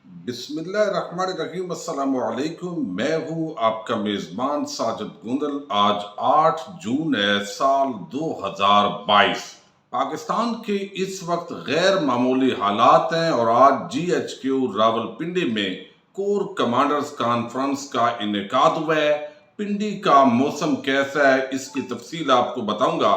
بسم اللہ الرحمن الرحیم۔ السلام علیکم، میں ہوں آپ کا میزبان ساجد گوندل۔ آج 8 جون ہے، سال 2022۔ پاکستان کے اس وقت غیر معمولی حالات ہیں اور آج GHQ راولپنڈی میں کور کمانڈرز کانفرنس کا انعقاد ہوا ہے۔ پنڈی کا موسم کیسا ہے، اس کی تفصیل آپ کو بتاؤں گا۔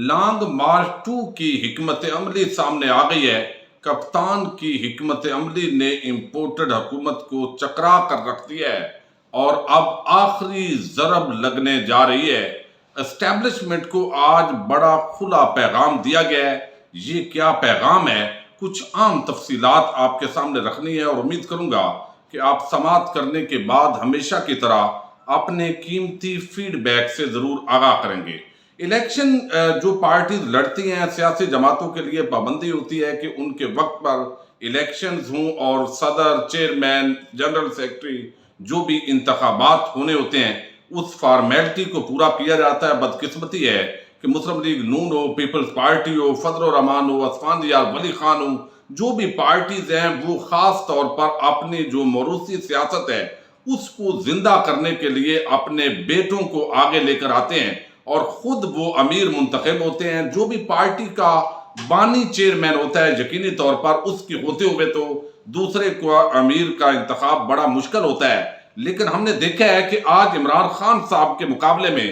لانگ مارچ 2 کی حکمت عملی سامنے آ گئی ہے۔ کپتان کی حکمت عملی نے امپورٹڈ حکومت کو چکرا کر رکھ دیا ہے اور اب آخری ضرب لگنے جا رہی ہے۔ اسٹیبلشمنٹ کو آج بڑا کھلا پیغام دیا گیا ہے۔ یہ کیا پیغام ہے؟ کچھ عام تفصیلات آپ کے سامنے رکھنی ہے اور امید کروں گا کہ آپ سماعت کرنے کے بعد ہمیشہ کی طرح اپنے قیمتی فیڈ بیک سے ضرور آگاہ کریں گے۔ الیکشن جو پارٹیز لڑتی ہیں، سیاسی جماعتوں کے لیے پابندی ہوتی ہے کہ ان کے وقت پر الیکشنز ہوں اور صدر، چیئرمین، جنرل سیکرٹری جو بھی انتخابات ہونے ہوتے ہیں اس فارمیلٹی کو پورا کیا جاتا ہے۔ بدقسمتی ہے کہ مسلم لیگ نون ہو، پیپلز پارٹی ہو، فضل الرحمان ہو، اسفندیار ولی خان ہو، جو بھی پارٹیز ہیں وہ خاص طور پر اپنی جو موروثی سیاست ہے اس کو زندہ کرنے کے لیے اپنے بیٹوں کو آگے لے کر آتے ہیں اور خود وہ امیر منتخب ہوتے ہیں۔ جو بھی پارٹی کا بانی چیئرمین ہوتا ہے یقینی طور پر اس کی ہوتے ہوئے تو دوسرے کو امیر کا انتخاب بڑا مشکل ہوتا ہے۔ لیکن ہم نے دیکھا ہے کہ آج عمران خان صاحب کے مقابلے میں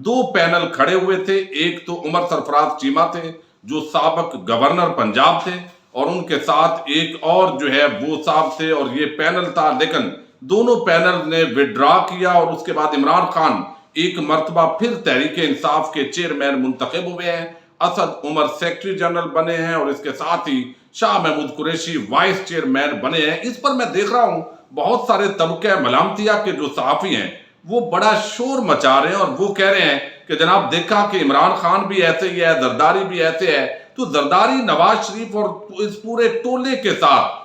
2 پینل کھڑے ہوئے تھے۔ ایک تو عمر سرفراز چیمہ تھے جو سابق گورنر پنجاب تھے، اور ان کے ساتھ ایک اور جو ہے وہ صاحب تھے، اور یہ پینل تھا۔ لیکن دونوں پینل نے وڈرا کیا اور اس کے بعد عمران خان ایک مرتبہ پھر تحریک انصاف کے چیئرمین منتخب ہوئے ہیں۔ اسد عمر سیکرٹری جنرل بنے ہیں اور اس کے ساتھ ہی شاہ محمود قریشی وائس چیئرمین بنے ہیں۔ اس پر میں دیکھ رہا ہوں بہت سارے طبقہ ملامتیہ کے جو صحافی ہیں وہ بڑا شور مچا رہے ہیں اور وہ کہہ رہے ہیں کہ جناب دیکھا کہ عمران خان بھی ایسے ہی ہے، زرداری بھی ایسے ہے، تو زرداری نواز شریف اور اس پورے ٹولے کے ساتھ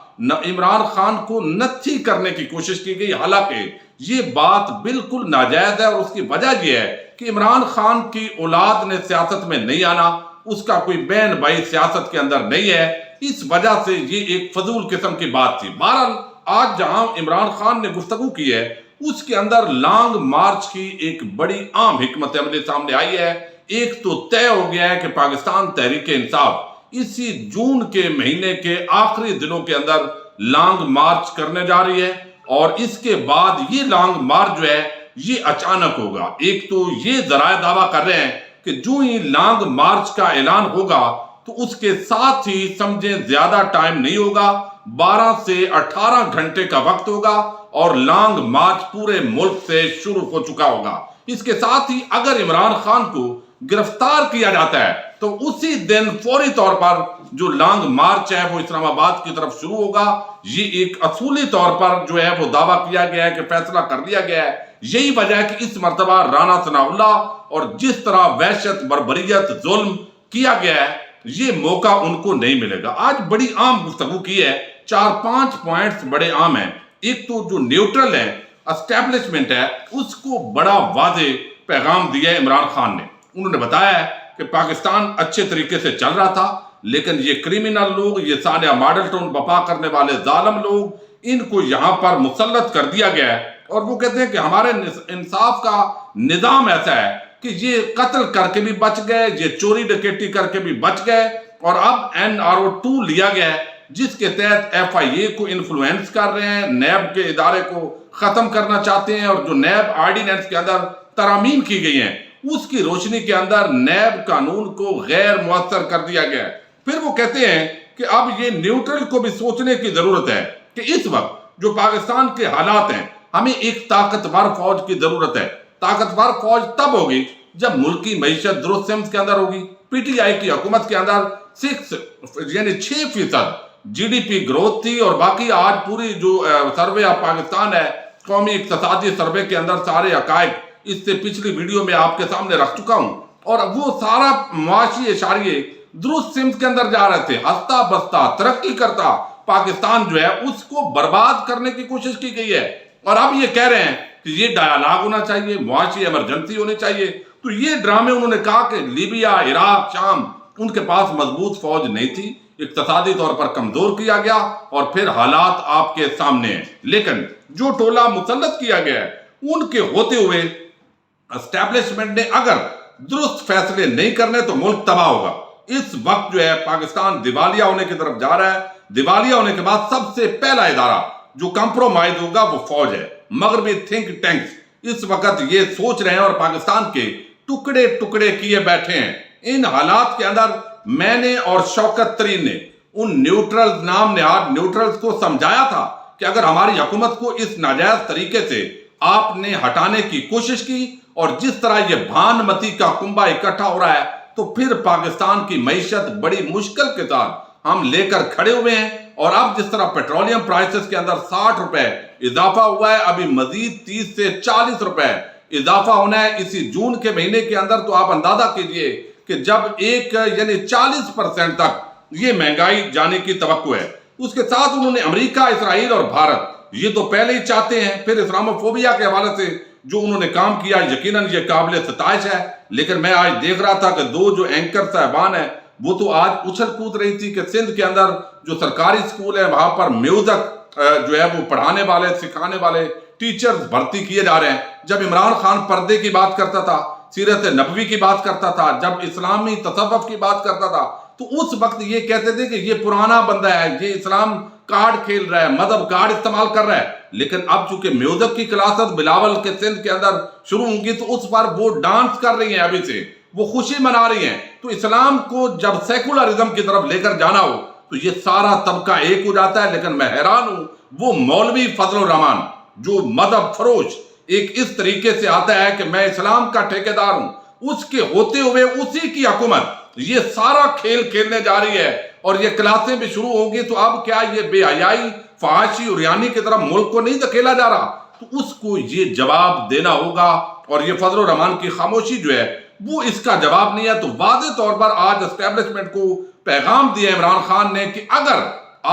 عمران خان کو نتھی کرنے کی کوشش کی گئی۔ حالانکہ یہ بات بالکل ناجائز ہے اور اس کی وجہ یہ ہے کہ عمران خان کی اولاد نے سیاست میں نہیں آنا، اس کا کوئی بہن بھائی سیاست کے اندر نہیں ہے، اس وجہ سے یہ ایک فضول قسم کی بات تھی۔ بہرحال آج جہاں عمران خان نے گفتگو کی ہے اس کے اندر لانگ مارچ کی ایک بڑی عام حکمت عملی سامنے آئی ہے۔ ایک تو طے ہو گیا ہے کہ پاکستان تحریک انصاف اسی جون کے مہینے کے آخری دنوں کے اندر لانگ مارچ کرنے جا رہی ہے، اور اس کے بعد یہ لانگ مارچ جو ہے یہ اچانک ہوگا۔ ایک تو یہ ذرائع دعویٰ کر رہے ہیں کہ جو ہی لانگ مارچ کا اعلان ہوگا تو اس کے ساتھ ہی سمجھیں زیادہ ٹائم نہیں ہوگا، 12 سے 18 گھنٹے کا وقت ہوگا اور لانگ مارچ پورے ملک سے شروع ہو چکا ہوگا۔ اس کے ساتھ ہی اگر عمران خان کو گرفتار کیا جاتا ہے تو اسی دن فوری طور پر جو لانگ مارچ ہے وہ اسلام آباد کی طرف شروع ہوگا۔ یہ ایک اصولی طور پر جو ہے وہ دعویٰ کیا گیا ہے کہ فیصلہ کر لیا گیا ہے۔ یہی وجہ ہے کہ اس مرتبہ رانا ثناء اللہ اور جس طرح وحشت، بربریت، ظلم کیا گیا ہے یہ موقع ان کو نہیں ملے گا۔ آج بڑی عام گفتگو کی ہے، 4-5 پوائنٹس بڑے عام ہیں۔ ایک تو جو نیوٹرل ہے، اسٹیبلشمنٹ ہے، اس کو بڑا واضح پیغام دیا ہے عمران خان نے۔ انہوں نے بتایا ہے کہ پاکستان اچھے طریقے سے چل رہا تھا، لیکن یہ کرمنل لوگ، یہ سانحہ ماڈل ٹاؤن بپا کرنے والے ظالم لوگ، ان کو یہاں پر مسلط کر دیا گیا ہے، اور وہ کہتے ہیں کہ ہمارے انصاف کا نظام ایسا ہے کہ یہ قتل کر کے بھی بچ گئے، یہ چوری ڈکیٹی کر کے بھی بچ گئے، اور اب NRO2 لیا گیا ہے جس کے تحت FIA کو انفلوئنس کر رہے ہیں، نیب کے ادارے کو ختم کرنا چاہتے ہیں، اور جو نیب آرڈیننس کے اندر ترامیم کی گئی ہیں اس کی روشنی کے اندر نیب قانون کو غیر مؤثر کر دیا گیا ہے۔ پھر وہ کہتے ہیں کہ اب یہ نیوٹرل کو بھی سوچنے کی ضرورت ہے کہ اس وقت جو پاکستان کے حالات ہیں ہمیں ایک طاقتور فوج کی ضرورت ہے۔ طاقتور فوج تب ہوگی جب ملکی معیشت درست سمت کے اندر ہوگی۔ PTI کی حکومت کے اندر 6% GDP گروتھ تھی، اور باقی آج پوری جو سروے آف پاکستان ہے، قومی اقتصادی سروے کے اندر سارے حقائق اس سے پچھلی ویڈیو میں آپ کے سامنے رکھ چکا ہوں، اور وہ سارا معاشی اشاریے درست سمت کے اندر جا رہے تھے۔ ہستا بستا ترقی کرتا پاکستان جو ہے اس کو برباد کرنے کی کوشش کی گئی ہے، اور اب یہ کہہ رہے ہیں کہ یہ ڈائیلاگ ہونا چاہیے، معاشی ایمرجنسی ہونی چاہیے۔ تو یہ ڈرامے انہوں نے کہا کہ لیبیا، عراق، شام ان کے پاس مضبوط فوج نہیں تھی، اقتصادی طور پر کمزور کیا گیا اور پھر حالات آپ کے سامنے ہیں۔ لیکن جو ٹولہ مسلط کیا گیا ہے ان کے ہوتے ہوئے اسٹیبلشمنٹ نے اگر درست فیصلے نہیں کرنے تو ملک تباہ ہوگا۔ اس وقت جو ہے پاکستان دیوالیہ ہونے کی طرف جا رہا ہے۔ دیوالیہ ہونے کے بعد سب سے پہلا ادارہ جو کمپرومائز ہوگا وہ فوج ہے۔ مغربی تھنک ٹینکس اس وقت یہ سوچ رہے ہیں اور پاکستان کے ٹکڑے ٹکڑے کیے بیٹھے ہیں۔ ان حالات کے اندر میں نے اور شوکت ترین نے ان نیوٹرلز نام نہاد نیوٹرلز کو سمجھایا تھا کہ اگر ہماری حکومت کو اس ناجائز طریقے سے آپ نے ہٹانے کی کوشش کی اور جس طرح یہ بھان متی کا کنبہ اکٹھا ہو رہا ہے تو پھر پاکستان کی معیشت بڑی مشکل کے ساتھ ہم لے کر کھڑے ہوئے ہیں۔ اور اب جس طرح پیٹرولیم پرائسز کے اندر 60 روپے اضافہ ہوا ہے، ابھی مزید 30 سے 40 روپے اضافہ ہونا ہے اسی جون کے مہینے کے اندر، تو آپ اندازہ کیجئے کہ جب یعنی 40% تک یہ مہنگائی جانے کی توقع ہے۔ اس کے ساتھ انہوں نے امریکہ، اسرائیل اور بھارت یہ تو پہلے ہی چاہتے ہیں، پھر اسلاموفوبیا کے حوالے سے جو انہوں نے کام کیا یقیناً یہ قابل ستائش ہے۔ لیکن میں آج دیکھ رہا تھا کہ دو جو اینکر صاحبان ہیں وہ تو آج اچھل کود رہی تھی کہ سندھ کے اندر جو سرکاری سکول ہے وہاں پر میوزک جو ہے وہ پڑھانے والے، سکھانے والے ٹیچرز بھرتی کیے جا رہے ہیں۔ جب عمران خان پردے کی بات کرتا تھا، سیرت نبوی کی بات کرتا تھا، جب اسلامی تصوف کی بات کرتا تھا تو اس وقت یہ کہتے تھے کہ یہ پرانا بندہ ہے، یہ اسلام کارڈ کھیل رہا ہے، مذہب کارڈ استعمال کر رہا ہے۔ لیکن اب چونکہ میوزک کی کلاسز بلاول کے سندھ کے اندر شروع ہوں گی تو اس پر وہ ڈانس کر رہی ہیں، ابھی سے وہ خوشی منا رہی ہیں۔ تو اسلام کو جب سیکولرزم کی طرف لے کر جانا ہو تو یہ سارا طبقہ ایک ہو جاتا ہے۔ لیکن میں حیران ہوں وہ مولوی فضل الرحمان جو مذہب فروش ایک اس طریقے سے آتا ہے کہ میں اسلام کا ٹھیکیدار ہوں، اس کے ہوتے ہوئے اسی کی حکومت یہ سارا کھیل کھیلنے جا رہی ہے اور یہ کلاسیں بھی شروع ہوگی تو اب کیا یہ بے حیائی، فحاشی اور یعنی کی طرف ملک کو نہیں دھکیلا جا رہا؟ تو اس کو یہ جواب دینا ہوگا اور یہ فضل الرحمان کی خاموشی جو ہے وہ اس کا جواب نہیں ہے۔ تو واضح طور پر آج اسٹیبلشمنٹ کو پیغام دیا عمران خان نے کہ اگر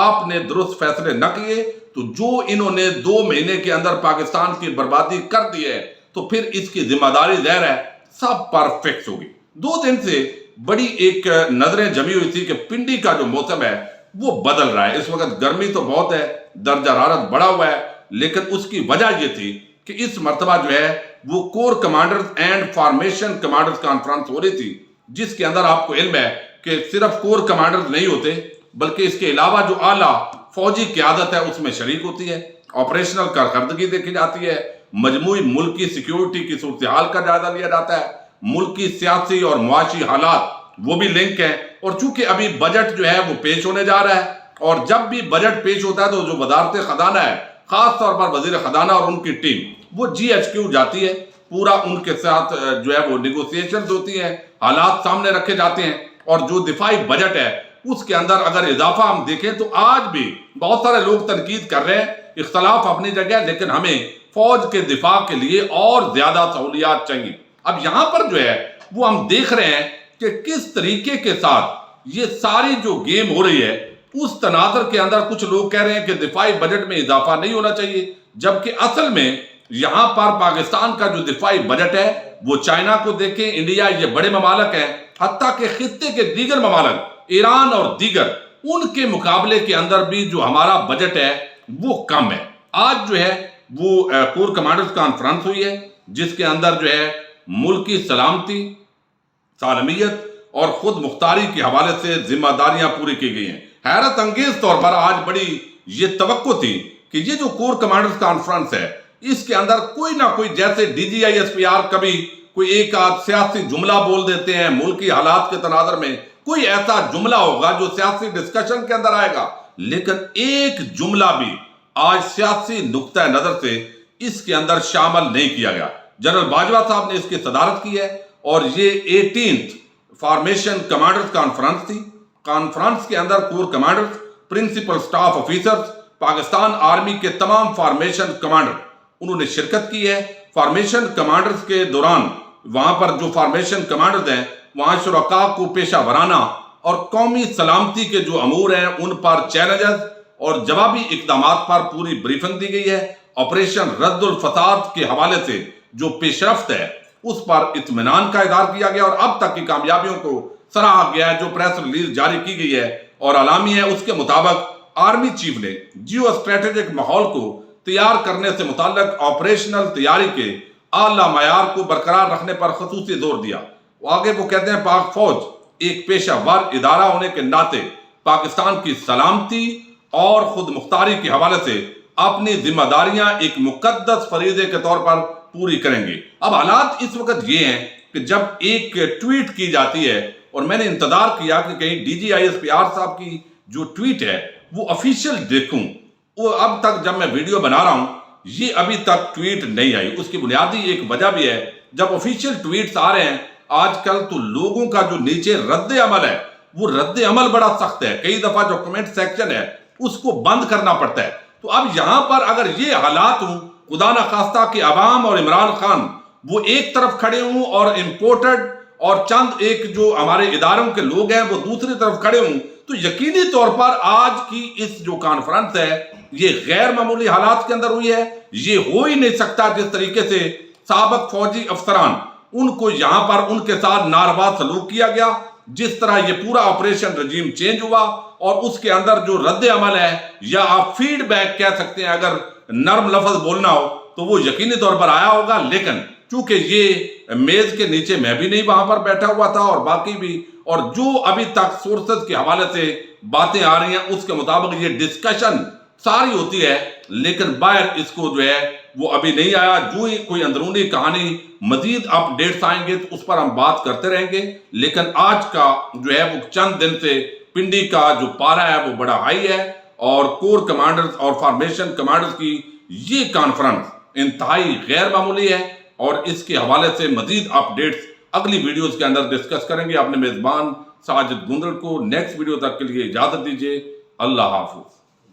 آپ نے درست فیصلے نہ کیے تو جو انہوں نے 2 مہینے کے اندر پاکستان کی بربادی کر دی ہے تو پھر اس کی ذمہ داری ظاہر ہے سب پر فکس ہوگی۔ 2 دن سے بڑی ایک نظریں جمی ہوئی تھی کہ پنڈی کا جو موسم ہے وہ بدل رہا ہے۔ اس وقت گرمی تو بہت ہے، درجہ حرارت بڑھا ہوا ہے، لیکن اس کی وجہ یہ تھی کہ اس مرتبہ جو ہے وہ core commanders and formation commanders conference ہو رہی تھی، جس کے اندر آپ کو علم ہے کہ صرف کور کمانڈرز نہیں ہوتے بلکہ اس کے علاوہ جو اعلیٰ فوجی قیادت ہے اس میں شریک ہوتی ہے، آپریشنل کارکردگی دیکھی جاتی ہے، مجموعی ملکی سیکیورٹی کی صورتحال کا جائزہ لیا جاتا ہے، ملکی سیاسی اور معاشی حالات وہ بھی لنک ہیں۔ اور چونکہ ابھی بجٹ جو ہے وہ پیش ہونے جا رہا ہے اور جب بھی بجٹ پیش ہوتا ہے تو جو وزارت خزانہ ہے، خاص طور پر وزیر خزانہ اور ان کی ٹیم وہ GHQ جاتی ہے، پورا ان کے ساتھ جو ہے وہ نیگوسیشنز ہوتی ہیں، حالات سامنے رکھے جاتے ہیں۔ اور جو دفاعی بجٹ ہے اس کے اندر اگر اضافہ ہم دیکھیں تو آج بھی بہت سارے لوگ تنقید کر رہے ہیں، اختلاف اپنی جگہ، لیکن ہمیں فوج کے دفاع کے لیے اور زیادہ سہولیات چاہیے۔ اب یہاں پر جو ہے وہ ہم دیکھ رہے ہیں کہ کس طریقے کے ساتھ یہ ساری جو گیم ہو رہی ہے اس تناظر کے اندر کچھ لوگ کہہ رہے ہیں کہ دفاعی بجٹ میں اضافہ نہیں ہونا چاہیے، جبکہ اصل میں یہاں پر پاکستان کا جو دفاعی بجٹ ہے وہ چائنا کو دیکھیں، انڈیا، یہ بڑے ممالک ہیں، حتیٰ کہ خطے کے دیگر ممالک ایران اور دیگر، ان کے مقابلے کے اندر بھی جو ہمارا بجٹ ہے وہ کم ہے۔ آج جو ہے وہ کور کمانڈرز کانفرنس ہوئی ہے جس کے اندر جو ہے ملکی سلامتی، سالمیت اور خود مختاری کے حوالے سے ذمہ داریاں پوری کی گئی ہیں۔ حیرت انگیز طور پر آج بڑی یہ توقع تھی کہ یہ جو کور کمانڈرز کانفرنس ہے اس کے اندر کوئی نہ کوئی، جیسے DGISPR کبھی کوئی ایک آدھ سیاسی جملہ بول دیتے ہیں ملکی حالات کے تناظر میں، کوئی ایسا جملہ ہوگا جو سیاسی ڈسکشن کے اندر آئے گا، لیکن ایک جملہ بھی آج سیاسی نقطہ نظر سے اس کے اندر شامل نہیں کیا گیا۔ جنرل باجوہ صاحب نے اس کی صدارت کی ہے اور یہ 18th فارمیشن کمانڈرز کانفرنس تھی۔ کانفرنس کے اندر core commanders, principal staff officers, Pakistan army کے تمام فارمیشن کمانڈر انہوں نے شرکت کی ہے۔ فارمیشن کمانڈرز کے دوران وہاں پر جو فارمیشن کمانڈرز ہیں وہاں شرکاء کو پیشہ ورانہ اور قومی سلامتی کے جو امور ہیں ان پر چیلنجز اور جوابی اقدامات پر پوری بریفنگ دی گئی ہے۔ آپریشن رد الفساد کے حوالے سے جو پیش رفت ہے اس پر اطمینان کا اظہار کیا گیا اور اب تک کی کامیابیوں کو سراہا گیا ہے۔ جو پریس ریلیز جاری کی گئی ہے اور علامی ہے، اس کے مطابق آرمی چیف نے جیو اسٹریٹجک ماحول کو تیار کرنے سے متعلق آپریشنل تیاری کے اعلیٰ معیار کو برقرار رکھنے پر خصوصی زور دیا۔ آگے وہ کہتے ہیں پاک فوج ایک پیشہ ور ادارہ ہونے کے ناطے پاکستان کی سلامتی اور خود مختاری کے حوالے سے اپنی ذمہ داریاں ایک مقدس فریضے کے طور پر پوری کریں گے۔ اب حالات اس وقت یہ ہیں کہ جب ایک ٹویٹ کی جاتی ہے، اور میں نے انتظار کیا کہ کہیں D G I S P R صاحب کی جو ٹویٹ ہے وہ افیشل دیکھوں، وہ اب تک جب میں ویڈیو بنا رہا ہوں یہ ابھی تک ٹویٹ نہیں آئی۔ اس کی بنیادی ایک وجہ بھی ہے، جب افیشل ٹویٹس آ رہے ہیں آج کل تو لوگوں کا جو نیچے رد عمل ہے وہ رد عمل بڑا سخت ہے، کئی دفعہ جو کمنٹ سیکشن ہے اس کو بند کرنا پڑتا ہے۔ تو اب یہاں پر اگر یہ حالات ہوں، خدا نخواستہ کہ عوام اور عمران خان وہ ایک طرف کھڑے ہوں اور امپورٹڈ اور چند ایک جو ہمارے اداروں کے لوگ ہیں وہ دوسری طرف کھڑے ہوں، تو یقینی طور پر آج کی اس جو کانفرنس ہے یہ غیر معمولی حالات کے اندر ہوئی ہے۔ یہ ہو ہی نہیں سکتا جس طریقے سے سابق فوجی افسران ان کو یہاں پر ان کے ساتھ ناروا سلوک کیا گیا، جس طرح یہ پورا آپریشن رجیم چینج ہوا، اور اس کے اندر جو رد عمل ہے یا آپ فیڈ بیک کہہ سکتے ہیں اگر نرم لفظ بولنا ہو تو وہ یقینی طور پر آیا ہوگا۔ لیکن چونکہ یہ میز کے نیچے میں بھی نہیں وہاں پر بیٹھا ہوا تھا اور باقی بھی، اور جو ابھی تک سورسز کے حوالے سے باتیں آ رہی ہیں اس کے مطابق یہ ڈسکشن ساری ہوتی ہے، لیکن باہر اس کو جو ہے وہ ابھی نہیں آیا۔ جو ہی کوئی اندرونی کہانی مزید اپ ڈیٹس آئیں گے تو اس پر ہم بات کرتے رہیں گے، لیکن آج کا جو ہے وہ چند دن سے پنڈی کا جو پارا ہے وہ بڑا ہائی ہے، اور کور کمانڈرز اور فارمیشن کمانڈرز کی یہ کانفرنس انتہائی غیر معمولی ہے، اور اس کے حوالے سے مزید اپ ڈیٹس اگلی ویڈیوز کے اندر ڈسکس کریں گے۔ اپنے میزبان ساجد گندل کو نیکسٹ ویڈیو تک کے لیے اجازت دیجیے۔ اللہ حافظ۔